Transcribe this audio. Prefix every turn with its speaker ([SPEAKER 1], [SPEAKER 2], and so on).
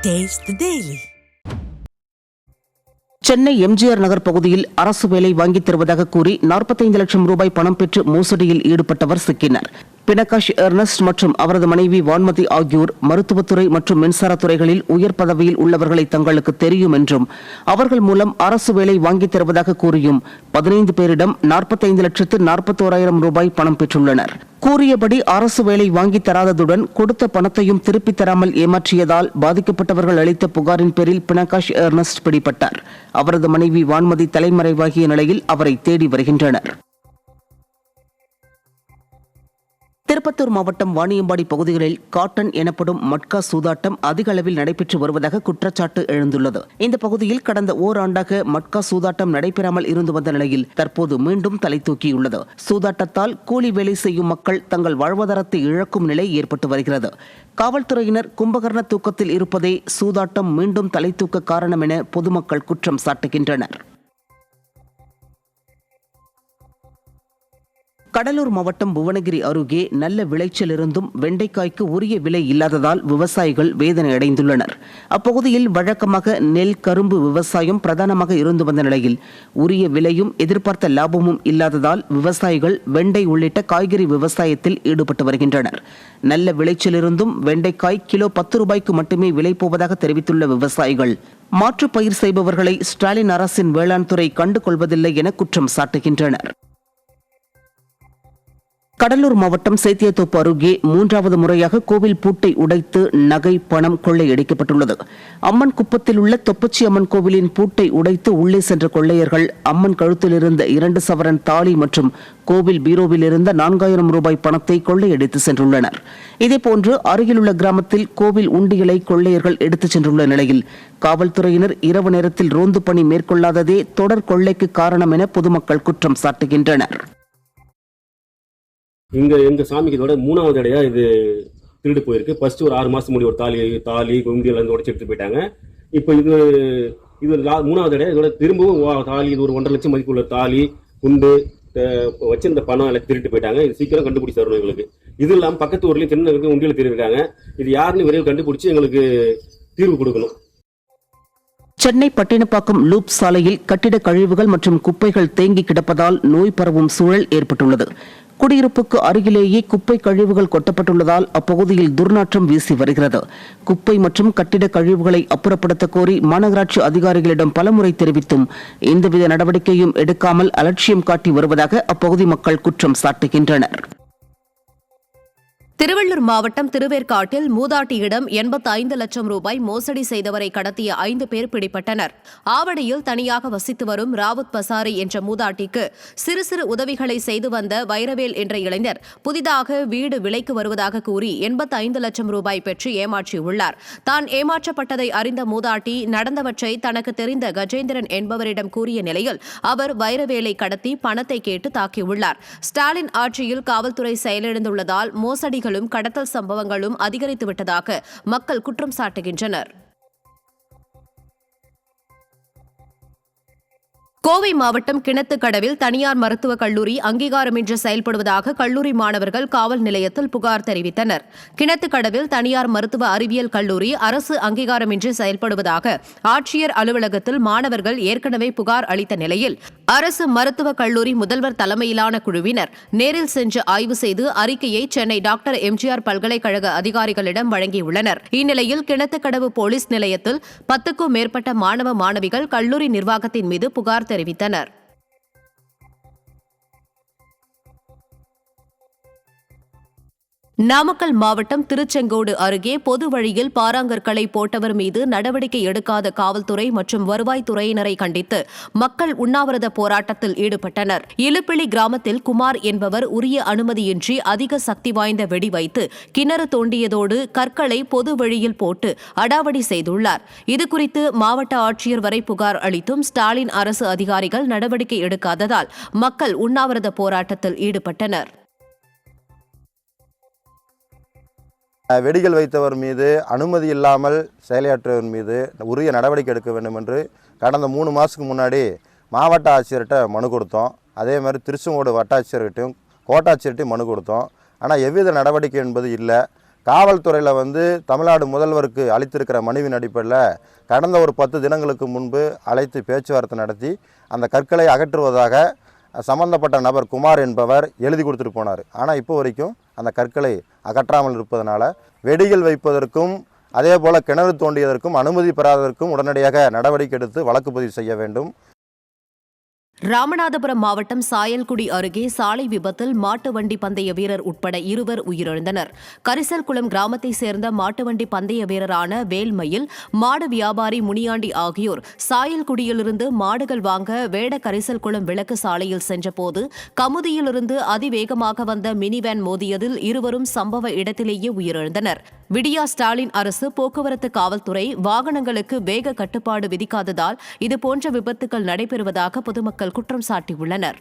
[SPEAKER 1] Taste the Daily.
[SPEAKER 2] Chennai MGR நகர் பகுதியில் அரசு வேலை வாங்கித் தருவதாக கூறி 45 லட்சம் ரூபாய் பணம் பெற்று மோசடியில் ஈடுபட்டவர் சிக்கினார். பினகாஷ் எர்னஸ்ட் மற்றும் அவரது மனைவி வான்மதி ஆகியோர் மருத்துவத்துறை மற்றும் மின்சாரத்துறைகளில் உயர் பதவியில் உள்ளவர்களை தங்களுக்கு தெரியும் என்றும் அவர்கள் மூலம் அரசு வேலை வாங்கித் தருவதாக கூறியும் 15 பேரிடம் 45,41,000 ரூபாய் பணம் பெற்றுள்ளனர். கூறியபடி அரசு வேலை வாங்கித் தராததுடன் கொடுத்த பணத்தையும் திருப்பித் தராமல் ஏமாற்றியதால் பாதிக்கப்பட்டவர்கள் அளித்த புகாரின் பேரில் பினகாஷ் எர்னஸ்ட் பிடிபட்டார். அவரது மனைவி வான்மதி தலைமறைவாகிய நிலையில் அவரை தேடி வருகின்றனர். திருப்பத்தூர் மாவட்டம் வாணியம்பாடி பகுதிகளில் காட்டன் எனப்படும் மட்கா சூதாட்டம் அதிக அளவில் நடைபெற்று வருவதாக குற்றச்சாட்டு எழுந்துள்ளது. இந்த பகுதியில் கடந்த ஓராண்டாக மட்கா சூதாட்டம் நடைபெறாமல் இருந்து வந்த நிலையில் தற்போது மீண்டும் தலை தூக்கியுள்ளது. சூதாட்டத்தால் கூலி வேலை செய்யும் மக்கள் தங்கள் வாழ்வாதாரத்தை இழக்கும் நிலை ஏற்பட்டு வருகிறது. காவல்துறையினர் கும்பகர்ண தூக்கத்தில் இருப்பதே சூதாட்டம் மீண்டும் தலை தூக்க காரணம் என பொதுமக்கள் குற்றம் சாட்டுகின்றனர். கடலூர் மாவட்டம் புவனகிரி அருகே நல்ல விளைச்சல் இருந்தும் வெண்டைக்காய்க்கு உரிய விலை இல்லாததால் விவசாயிகள் வேதனை அடைந்துள்ளனர். அப்பகுதியில் வழக்கமாக நெல், கரும்பு விவசாயம் பிரதானமாக இருந்து வந்த நிலையில் உரிய விலையும் எதிர்பார்த்த லாபமும் இல்லாததால் விவசாயிகள் வெண்டை உள்ளிட்ட காய்கறி விவசாயத்தில் ஈடுபட்டு வருகின்றனர். நல்ல விளைச்சல் இருந்தும் வெண்டைக்காய் கிலோ 10 ரூபாய்க்கு மட்டுமே விலை போவதாக தெரிவித்துள்ள விவசாயிகள் மாற்று பயிர் செய்பவர்களை ஸ்டாலின் அரசின் வேளாண் துறை கண்டுகொள்வதில்லை என குற்றம் சாட்டுகின்றனர். கடலூர் மாவட்டம் சேத்தியத்தோப்பு அருகே 3வது முறையாக கோவில் பூட்டை உடைத்து நகை, பணம் கொள்ளையடிக்கப்பட்டுள்ளது. அம்மன் குப்பத்தில் உள்ள தொப்பச்சி அம்மன் கோவிலின் பூட்டை உடைத்து உள்ளே சென்ற கொள்ளையர்கள் அம்மன் கழுத்தில் இருந்த 2 சவரன் தாலி மற்றும் கோவில் பீரோவில் இருந்த 4,000 ரூபாய் பணத்தை கொள்ளையடித்து சென்றுள்ளனர். இதேபோன்று அருகிலுள்ள கிராமத்தில் கோவில் உண்டியலை கொள்ளையர்கள் எடுத்துச் சென்றுள்ள நிலையில் காவல்துறையினர் இரவு நேரத்தில் ரோந்து பணி மேற்கொள்ளாததே தொடர் கொள்ளைக்கு காரணம் என பொதுமக்கள் குற்றம் சாட்டுகின்றனர்.
[SPEAKER 3] எங்க சாமிக்கு இதோட 3வது தடையா இது திருடு போயிருக்கு. ஃபர்ஸ்ட் ஒரு 6 மாசம் முன்னாடி ஒரு தாலி குண்டியெல்லாம் இருந்து உடச்சு எடுத்து போயிட்டாங்க. இப்போ இது 3வது தடையா இதோட திரும்பவும் தாலி, இது ஒரு 1.5 லட்சம் மதிப்புள்ள தாலி, குண்டு வச்சிருந்த பணம் எல்லாம் திருட்டு போயிட்டாங்க. இது சீக்கிரம் கண்டுபிடிச்சு தரணும் எங்களுக்கு. இது இல்லாமல் பக்கத்து ஊர்லயும் சின்ன உண்டியில் திருடிட்டாங்க. இது யாருன்னு விரைவில் கண்டுபிடிச்சு எங்களுக்கு தீர்வு கொடுக்கணும்.
[SPEAKER 2] சென்னை பட்டினப்பாக்கம் லூப் சாலையில் கட்டிட கழிவுகள் மற்றும் குப்பைகள் தேங்கி கிடப்பதால் நோய் பரவும் சூழல் ஏற்பட்டுள்ளது. குடியிருப்புக்கு அருகிலேயே குப்பை கழிவுகள் கொட்டப்பட்டுள்ளதால் அப்பகுதியில் துர்நாற்றம் வீசி வருகிறது. குப்பை மற்றும் கட்டிட கழிவுகளை அப்புறப்படுத்த கோரி மாநகராட்சி அதிகாரிகளிடம் பலமுறை தெரிவித்தும் எந்தவித நடவடிக்கையும் எடுக்காமல் அலட்சியம் காட்டி வருவதாக அப்பகுதி மக்கள் குற்றம் சாட்டுகின்றனர்.
[SPEAKER 4] திருவள்ளூர் மாவட்டம் திருவேற்காட்டில் மூதாட்டியிடம் 85 லட்சம் ரூபாய் மோசடி செய்தவரை கடத்திய 5 பேர் பிடிபட்டனர். ஆவடியில் தனியாக வசித்து வரும் ராவுத் பசாரி என்ற மூதாட்டிக்கு சிறு சிறு உதவிகளை செய்து வந்த வைரவேல் என்ற இளைஞர் புதிதாக வீடு விலைக்கு வருவதாக கூறி 85 லட்சம் ரூபாய் பெற்று ஏமாற்றியுள்ளார். தான் ஏமாற்றப்பட்டதை அறிந்த மூதாட்டி நடந்தவற்றை தனக்கு தெரிந்த கஜேந்திரன் என்பவரிடம் கூறிய நிலையில் அவர் வைரவேலை கடத்தி பணத்தை கேட்டு தாக்கியுள்ளார். ஸ்டாலின் ஆட்சியில் காவல்துறை செயலிழந்துள்ளதால் மோசடி கடத்தல் சம்பவங்களும் அதிகரித்துவிட்டதாக மக்கள் குற்றம் சாட்டுகின்றனர். கோவை மாவட்டம் கிணத்துக்கடவில் தனியார் மருத்துவக் கல்லூரி அங்கீகாரமின்றி செயல்படுவதாக கல்லூரி மாணவர்கள் காவல் நிலையத்தில் புகார் தெரிவித்தனர். கிணத்துக்கடவில் தனியார் மருத்துவ அறிவியல் கல்லூரி அரசு அங்கீகாரமின்றி செயல்படுவதாக ஆட்சியர் அலுவலகத்தில் மாணவர்கள் ஏற்கனவே புகார் அளித்த நிலையில் அரசு மருத்துவக் கல்லூரி முதல்வர் தலைமையிலான குழுவினர் நேரில் சென்று ஆய்வு செய்து அறிக்கையை சென்னை டாக்டர் எம்ஜிஆர் பல்கலைக்கழக அதிகாரிகளிடம் வழங்கியுள்ளனர். இந்நிலையில் கிணத்துக்கடவு போலீஸ் நிலையத்தில் 10க்கும் மேற்பட்ட மாணவ மாணவிகள் கல்லூரி நிர்வாகத்தின் மீது புகார் தெரிவித்தனர். நாமக்கல் மாவட்டம் திருச்செங்கோடு அருகே பொது வழியில் பாறாங்கற்களை போட்டவர் மீது நடவடிக்கை எடுக்காத காவல்துறை மற்றும் வருவாய்த்துறையினரை கண்டித்து மக்கள் உண்ணாவிரத போராட்டத்தில் ஈடுபட்டனர். இலுப்பிள்ளி கிராமத்தில் குமார் என்பவர் உரிய அனுமதியின்றி அதிக சக்தி வாய்ந்த வெடி வைத்து கிணறு தோண்டியதோடு கற்களை பொது வழியில் போட்டு அடாவடி செய்துள்ளார். இதுகுறித்து மாவட்ட ஆட்சியர் வரை புகார் அளித்தும் ஸ்டாலின் அரசு அதிகாரிகள் நடவடிக்கை எடுக்காததால் மக்கள் உண்ணாவிரத போராட்டத்தில் ஈடுபட்டனர்.
[SPEAKER 5] வெடிகள் வைத்தவர் மீது அனுமதி இல்லாமல் செயலாற்றியவர் மீது உரிய நடவடிக்கை எடுக்க வேண்டும் என்று கடந்த 3 மாதத்துக்கு முன்னாடி மாவட்ட ஆட்சியர்கிட்ட மனு கொடுத்தோம். அதே மாதிரி திருச்செங்கோடு வட்டாட்சியர்கிட்டையும் கோட்டாட்சியர்கிட்டையும் மனு கொடுத்தோம். ஆனால் எவ்வித நடவடிக்கை என்பது இல்லை. காவல்துறையில் வந்து தமிழ்நாடு முதல்வருக்கு அளித்திருக்கிற மனுவின் அடிப்படையில் கடந்த ஒரு 10 தினங்களுக்கு முன்பு அழைத்து பேச்சுவார்த்தை நடத்தி அந்த கற்களை அகற்றுவதாக சம்பந்தப்பட்ட நபர் குமார் என்பவர் எழுதி கொடுத்துட்டு போனார். ஆனால் இப்போ வரைக்கும் அந்த கற்களை அகற்றாமல் இருப்பதனால வெடிகள் வைப்பதற்கும் அதே போல் கிணறு தோண்டியதற்கும் அனுமதி பெறாததற்கும் உடனடியாக நடவடிக்கை எடுத்து வழக்கு பதிவு செய்ய வேண்டும்.
[SPEAKER 4] ராமநாதபுரம் மாவட்டம் சாயல்குடி அருகே சாலை விபத்தில் மாட்டு வண்டி பந்தய வீரர் உட்பட 2 உயிரிழந்தனர். கரிசல்குளம் கிராமத்தைச் சேர்ந்த மாட்டு வண்டி பந்தய வீரரான வேல்மயில், மாடு வியாபாரி முனியாண்டி ஆகியோர் சாயல்குடியிலிருந்து மாடுகள் வாங்க வேட கரிசல்குளம் விளக்கு சாலையில் சென்றபோது கமுதியிலிருந்து அதிவேகமாக வந்த மினி வேன் மோதியதில் இருவரும் சம்பவ இடத்திலேயே உயிரிழந்தனர். விடியா ஸ்டாலின் அரசு போக்குவரத்து காவல்துறை வாகனங்களுக்கு வேக கட்டுப்பாடு விதிக்காததால் இதுபோன்ற விபத்துகள் நடைபெறுவதாக பொதுமக்கள் குற்றம் சாட்டியுள்ளனர்.